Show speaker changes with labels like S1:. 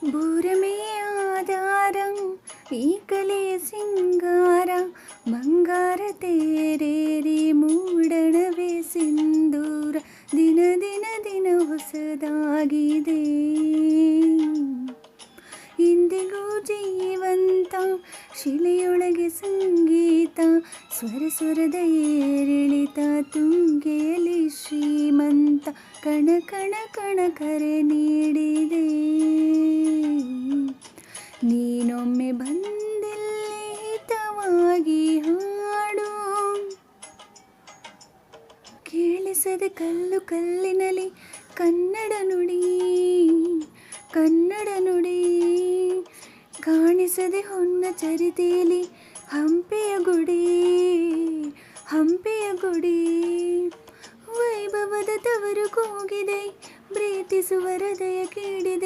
S1: ಭೂರಮೇ ಆಧಾರ ಈ ಕಲೆಯ ಸಿಂಗಾರ ಬಂಗಾರ ತೇರೇರಿ ಮೂಡಣವೇ ಸಿಂಧೂರ ದಿನ ದಿನ ದಿನ ಹೊಸದಾಗಿದೆ ಇಂದಿಗೂ ಜೀವಂತ ಶಿಲೆಯೊಳಗೆ ಸಂಗೀತ ಸ್ವರ ಸ್ವರದ ಏರಿಳಿತ ತುಂಗೆಯಲ್ಲಿ ಶ್ರೀಮಂತ ಕಣ ಕಣ ಕಣ ಕರೆ ನೀಡಿದೆ ನೀನೊಮ್ಮೆ ಬಂದಿಲ್ಲಿ ಹಿತವಾಗಿ ಹಾಡು ಕೇಳಿಸದ ಕಲ್ಲು ಕಲ್ಲಿನಲ್ಲಿ ಕನ್ನಡ ನುಡಿ ಕನ್ನಡ ನುಡಿ ಕಾಣಿಸದೆ ಹೊನ್ನ ಚರಿತೆಯಲ್ಲಿ ಹಂಪೆಯ ಗುಡಿ ಹಂಪೆಯ ಗುಡಿ ವೈಭವದ ತವರು ಕೂಗಿದೆ ಪ್ರೀತಿಸುವ ಹೃದಯ ಕೇಳಿದೆ